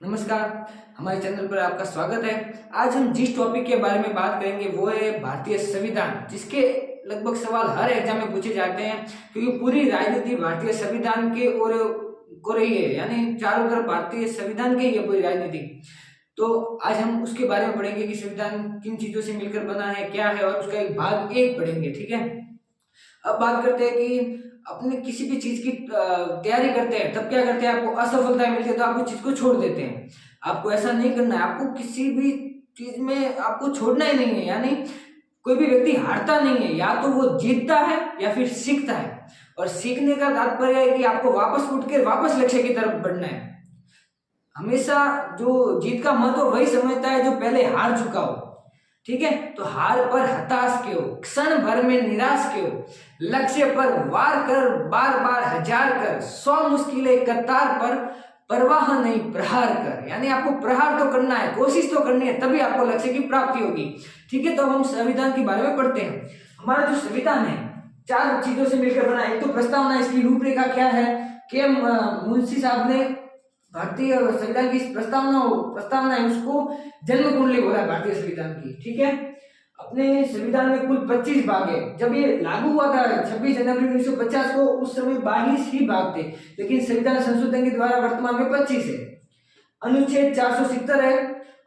नमस्कार। हमारे चैनल पर आपका स्वागत है। आज हम जिस टॉपिक के बारे में बात करेंगे वो है भारतीय संविधान, जिसके लगभग सवाल हर एग्जाम में पूछे जाते हैं, क्योंकि पूरी राजनीति भारतीय संविधान के और को रही है, यानी चारों तरफ भारतीय संविधान की ही है पूरी राजनीति। तो आज हम उसके बारे में पढ़ेंगे कि संविधान किन चीजों से मिलकर बना है, क्या है, और उसका एक भाग एक पढ़ेंगे। ठीक है। अब बात करते हैं कि अपने किसी भी चीज की तैयारी करते हैं, तब क्या करते हैं, आपको असफलता मिलती है तो आप उस चीज को छोड़ देते हैं। आपको ऐसा नहीं करना है, आपको किसी भी चीज में आपको छोड़ना ही नहीं है। यानी कोई भी व्यक्ति हारता नहीं है, या तो वो जीतता है या फिर सीखता है। और सीखने का तात्पर्य है कि आपको वापस उठ कर वापस लक्ष्य की तरफ बढ़ना है। हमेशा जो जीत का महत्व वही समझता है जो पहले हार चुका हो। ठीक है। तो हार पर हताश क्यों, क्षण भर में निराश क्यों, लक्ष्य पर वार कर बार बार हजार कर, 100 मुश्किलें कतार पर परवाह नहीं प्रहार कर। यानी आपको प्रहार तो करना है, कोशिश तो करनी है, तभी आपको लक्ष्य की प्राप्ति होगी। ठीक है। तो हम संविधान के बारे में पढ़ते हैं। हमारा जो संविधान है चार चीजों से मिलकर बना है। एक तो प्रस्तावना, इसकी रूपरेखा क्या है, के मुंशी साहब ने भारतीय संविधान की प्रस्तावना है उसको जन्म कुंडली बोला है भारतीय संविधान की। ठीक है। अपने संविधान में कुल 25 भाग है। जब ये लागू हुआ था 26 जनवरी 1950 को, उस समय 22 ही भाग थे, लेकिन संविधान संशोधन के द्वारा वर्तमान में 25 है। अनुच्छेद 470 है,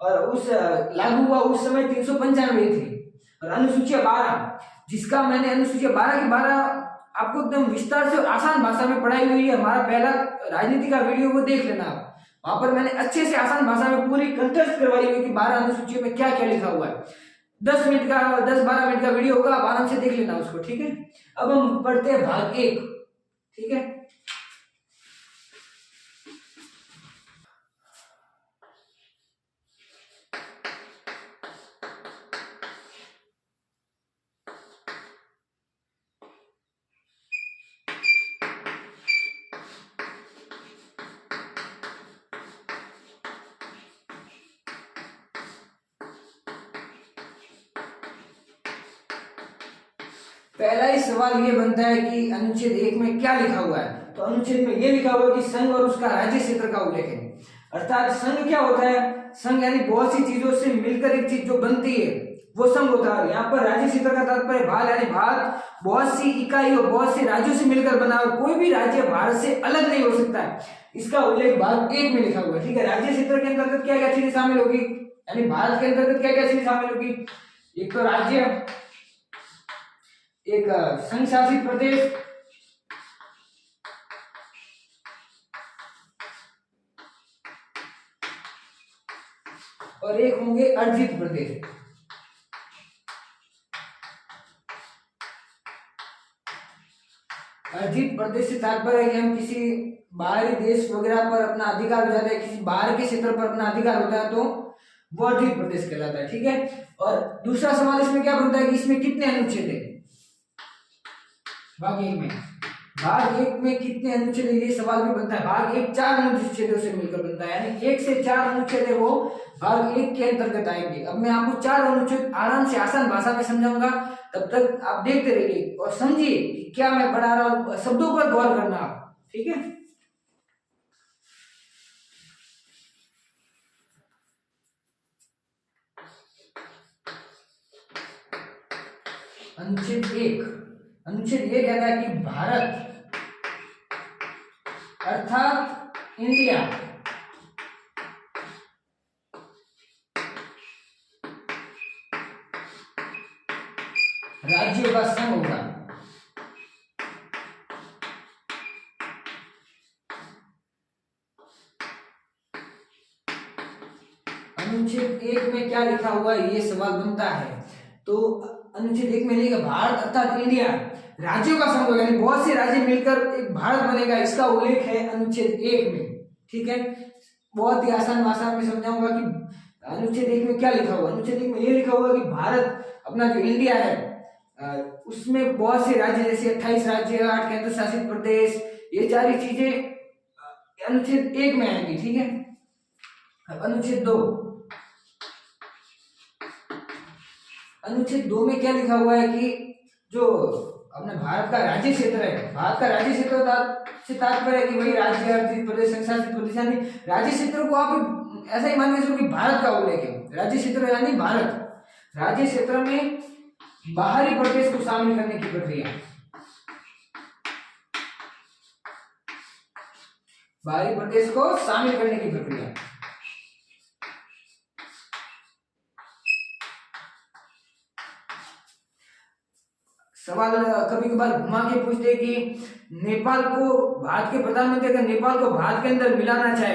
और उस लागू हुआ उस समय 395 थे। और अनुसूची 12, जिसका मैंने अनुसूची 12 की 12 आपको एकदम विस्तार से और आसान भाषा में पढ़ाई हुई है। हमारा पहला राजनीति का वीडियो को देख लेना आप, वहां पर मैंने अच्छे से आसान भाषा में पूरी कंठस्थ करवाई हुई कि 12 अनुसूचियों में क्या क्या लिखा हुआ है। 10-12 मिनट का वीडियो होगा, आप आराम से देख लेना उसको। ठीक है। अब हम पढ़ते हैं भाग एक। ठीक है। पहला ही सवाल ये बनता है कि अनुच्छेद 1 में क्या लिखा हुआ है। तो अनुच्छेद में ये लिखा हुआ है कि संघ और उसका राज्य क्षेत्र का उल्लेख है। अर्थात संघ क्या होता है, संघ यानी बहुत सी चीजों से मिलकर एक चीज जो बनती है वो संघ होता है। यहाँ पर राज्य क्षेत्र का तात्पर्य भारत, यानी भारत बहुत सी इकाई और बहुत से राज्यों से मिलकर बना, और कोई भी राज्य भारत से अलग नहीं हो सकता है। इसका उल्लेख भाग 1 में लिखा हुआ है। ठीक है। राज्य क्षेत्र के अंतर्गत क्या क्या चीजें शामिल होगी, यानी भारत के अंतर्गत क्या क्या चीजें शामिल होगी। एक तो राज्य, एक संघ शासित प्रदेश, और एक होंगे अर्जित प्रदेश। अर्जित प्रदेश से तात्पर्य है कि हम किसी बाहरी देश वगैरह पर अपना अधिकार हो जाता है, किसी बाहर के क्षेत्र पर अपना अधिकार होता है, तो वो अर्जित प्रदेश कहलाता है। ठीक है। और दूसरा सवाल इसमें क्या बनता है कि इसमें कितने अनुच्छेद है भाग 1 में। भाग 1 में कितने अनुच्छेद है, ये सवाल भी बनता है। भाग 1 4 अनुच्छेदों से मिलकर बनता है, यानी 1 से 4 अनुच्छेद है वो भाग 1 के अंतर्गत आएंगे। अब मैं आपको 4 अनुच्छेद आराम से आसान भाषा में समझाऊंगा, तब तक आप देखते रहिए और समझिए कि क्या मैं पढ़ा रहा हूं, शब्दों पर गौर करना आप। ठीक है। अनुच्छेद 1 कहता है कि भारत अर्थात इंडिया राज्यों का संघ होगा। अनुच्छेद 1 में क्या लिखा हुआ है, ये सवाल बनता है। तो अनुच्छेद 1 में लिखा भारत अर्थात इंडिया राज्यों का संघ होगा, यानी बहुत से राज्य मिलकर एक भारत बनेगा, इसका उल्लेख है अनुच्छेद 1 में। ठीक है। बहुत ही आसान भाषा में समझाऊंगा कि अनुच्छेद 1 में क्या लिखा हुआ। अनुच्छेद 1 में ये लिखा हुआ कि भारत अपना जो इंडिया है उसमें बहुत से राज्य, जैसे 28 राज्य, 8 केंद्र शासित प्रदेश, ये सारी चीजें अनुच्छेद 1 में आएंगी। ठीक है। अब अनुच्छेद 2, अनुच्छेद 2 में क्या लिखा हुआ है कि जो अपने भारत का राज्य क्षेत्र है, भारत का राज्य क्षेत्र से तात्पर्य है कि वही राज्य, अर्जित प्रदेश, संशासित प्रदेश, यानी राज्य क्षेत्र को आप ऐसा ही मान के चलो कि भारत का उल्लेख है। राज्य क्षेत्र यानी भारत, राज्य क्षेत्र में बाहरी प्रदेश को शामिल करने की प्रक्रिया, बाहरी प्रदेश को शामिल करने की प्रक्रिया। सवाल कभी कभार घुमा के पूछते कि नेपाल को, भारत के प्रधानमंत्री अगर नेपाल को भारत के अंदर मिलाना चाहे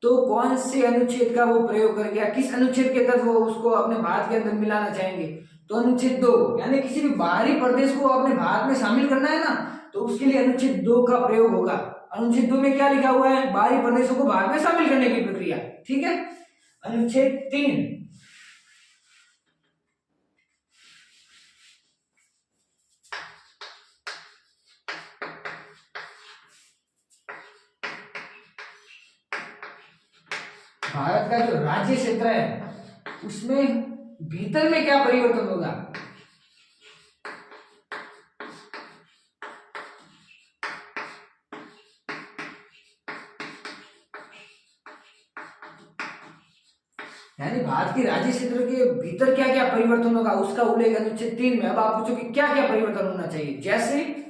तो कौन से अनुच्छेद का वो प्रयोग करके, या किस अनुच्छेद के तहत वो उसको अपने भारत के अंदर मिलाना चाहेंगे? तो अनुच्छेद 2, यानी किसी भी बाहरी प्रदेश को अपने भारत में शामिल करना है ना, तो उसके लिए अनुच्छेद 2 का प्रयोग होगा। अनुच्छेद 2 में क्या लिखा हुआ है? बाहरी प्रदेशों को भारत में शामिल करने की प्रक्रिया। ठीक है। अनुच्छेद 3, भारत का जो राज्य क्षेत्र है उसमें भीतर में क्या परिवर्तन होगा? यानी भारत के राज्य क्षेत्र के भीतर क्या क्या परिवर्तन होगा उसका उल्लेख अनुच्छेद 3 में। अब आप पूछो कि क्या क्या परिवर्तन होना चाहिए? जैसे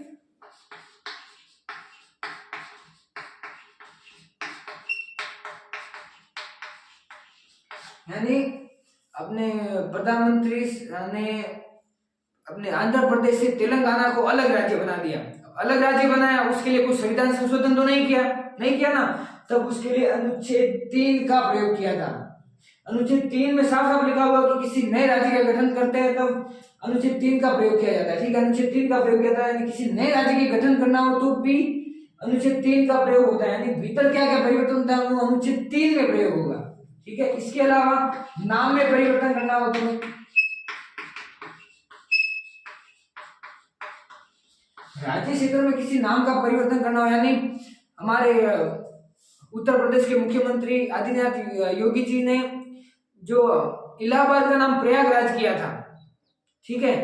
यानी अपने प्रधानमंत्री ने अपने आंध्र प्रदेश से तेलंगाना को अलग राज्य बना दिया। अलग राज्य बनाया, उसके लिए कुछ संविधान संशोधन तो नहीं किया ना, तब उसके लिए अनुच्छेद 3 का प्रयोग किया था। अनुच्छेद 3 में साफ साफ लिखा हुआ कि किसी नए राज्य का गठन करते हैं तब अनुच्छेद 3 का प्रयोग किया जाता है। ठीक है, अनुच्छेद 3 का प्रयोग किया जाता है, यानी किसी नए राज्य के गठन करना हो तो भी अनुच्छेद 3 का प्रयोग होता है। यानी भीतर क्या क्या परिवर्तन होता है वो अनुच्छेद 3 में प्रयोग होगा। ठीक है। इसके अलावा नाम में परिवर्तन करना हो तो राज्य क्षेत्र में किसी नाम का परिवर्तन करना हो, यानी हमारे उत्तर प्रदेश के मुख्यमंत्री आदित्यनाथ योगी जी ने जो इलाहाबाद का नाम प्रयागराज किया था, ठीक है,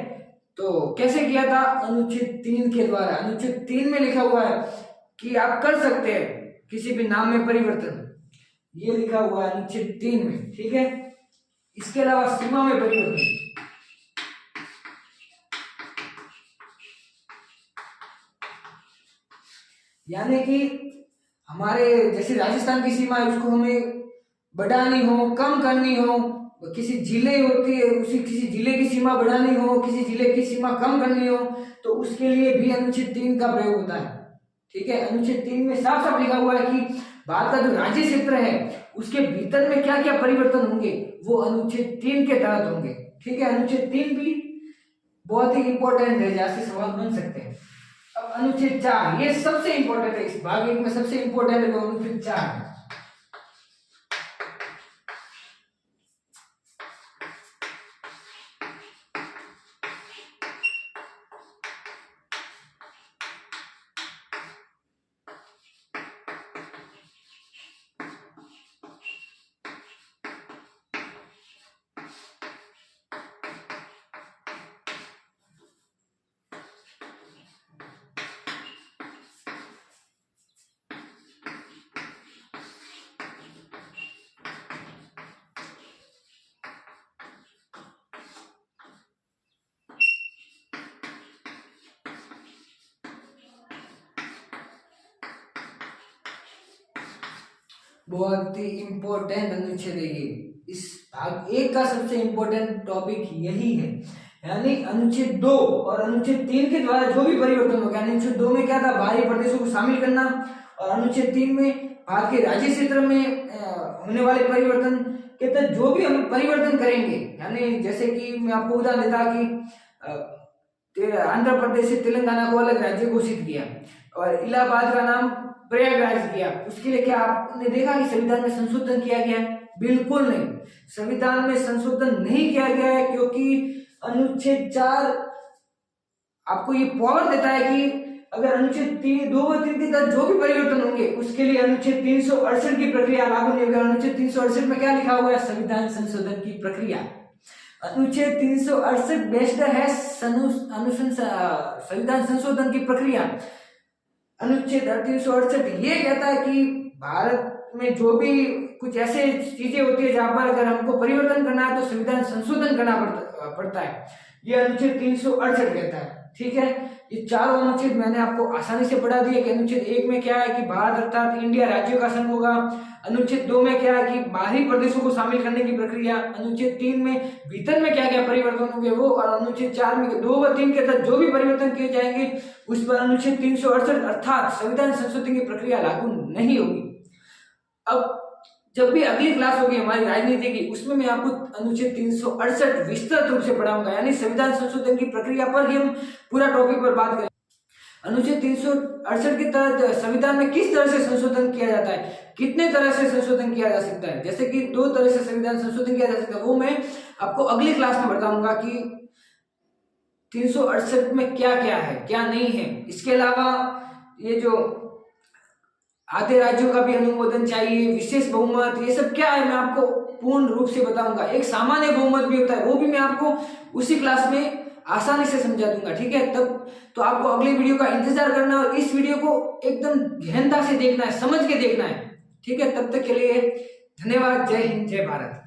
तो कैसे किया था? अनुच्छेद 3 के द्वारा। अनुच्छेद 3 में लिखा हुआ है कि आप कर सकते हैं किसी भी नाम में परिवर्तन, ये लिखा हुआ है अनुच्छेद 3 में। ठीक है। इसके अलावा सीमा में परिवर्तन, यानी कि हमारे जैसे राजस्थान की सीमा है उसको हमें बढ़ानी हो, कम करनी हो, किसी जिले होती है उसी किसी जिले की सीमा बढ़ानी हो, किसी जिले की सीमा कम करनी हो, तो उसके लिए भी अनुच्छेद 3 का प्रयोग होता है। ठीक है। अनुच्छेद 3 में साफ साफ लिखा हुआ है कि भारत का जो राज्य क्षेत्र है उसके भीतर में क्या क्या परिवर्तन होंगे वो अनुच्छेद 3 के तहत होंगे। ठीक है। अनुच्छेद 3 भी बहुत ही इंपॉर्टेंट है, जैसे सवाल बन सकते हैं। अब अनुच्छेद 4, ये सबसे इंपॉर्टेंट है, इस भाग 1 में सबसे इंपॉर्टेंट है वो अनुच्छेद 4 है। बहुत ही इंपॉर्टेंट अनुच्छेद है ये। इस भाग 1 का सबसे इंपॉर्टेंट टॉपिक यही है, यानी अनुच्छेद 2 और अनुच्छेद 3 के द्वारा जो भी परिवर्तन हो गया। अनुच्छेद 2 में क्या था? बाहरी प्रदेशों को शामिल करना, और अनुच्छेद 3 में भारत के राज्य क्षेत्र में होने वाले परिवर्तन के तहत जो भी हम परिवर्तन करेंगे, यानी जैसे कि मैं आपको उदाहरण देता कि आंध्र प्रदेश से तेलंगाना को अलग राज्य घोषित किया और इलाहाबाद का नाम प्रयागराज किया, उसके लिए क्या आपने देखा कि संविधान में संशोधन किया गया है? बिल्कुल नहीं, संविधान में संशोधन नहीं किया गया है, क्योंकि अनुच्छेद 4 आपको ये पावर देता है कि अगर अनुच्छेद 2 व 3 के तहत जो भी परिवर्तन होंगे उसके लिए अनुच्छेद 368 की प्रक्रिया लागू नहीं होगी। अनुच्छेद 368 में क्या लिखा हुआ है? संविधान संशोधन की प्रक्रिया। अनुच्छेद 368 बेस्ड है संविधान संशोधन की प्रक्रिया। अनुच्छेद 368 ये कहता है कि भारत में जो भी कुछ ऐसे चीजें होती है जहां पर अगर हमको परिवर्तन करना है तो संविधान संशोधन करना पड़ता है। ये अनुच्छेद 368 कहता है। ठीक है, ये चारों अनुच्छेद मैंने आपको आसानी से पढ़ा दिया कि अनुच्छेद 1 में क्या है कि भारत अर्थात इंडिया राज्यों का संघ होगा। अनुच्छेद 2 में क्या है कि बाहरी प्रदेशों को शामिल करने की प्रक्रिया। अनुच्छेद 3 में भीतर में क्या क्या परिवर्तन होंगे वो, और अनुच्छेद 4 में 2 व 3 के तहत जो भी परिवर्तन किए जाएंगे उस पर अनुच्छेद 368 अर्थात संविधान संशोधन की प्रक्रिया लागू नहीं होगी। अब जब भी अगली क्लास होगी हमारी राजनीति की, उसमें मैं आपको अनुच्छेद 368 विस्तृत रूप से पढ़ाऊंगा, यानी संविधान संशोधन की प्रक्रिया पर ही हम पूरा टॉपिक पर बात करेंगे। अनुच्छेद 368 के तहत संविधान में किस तरह से संशोधन किया जाता है, कितने तरह से संशोधन किया जा सकता है, जैसे कि 2 तरह से संविधान संशोधन किया जा सकता है, वो मैं आपको अगली क्लास में बताऊंगा कि 368 में क्या क्या है क्या नहीं है। इसके अलावा ये जो आधे राज्यों का भी अनुमोदन चाहिए, विशेष बहुमत, ये सब क्या है मैं आपको पूर्ण रूप से बताऊंगा। एक सामान्य बहुमत भी होता है, वो भी मैं आपको उसी क्लास में आसानी से समझा दूंगा। ठीक है, तब तो आपको अगली वीडियो का इंतजार करना है और इस वीडियो को एकदम गहनता से देखना है, समझ के देखना है। ठीक है, तब तक के लिए धन्यवाद। जय हिंद, जय भारत।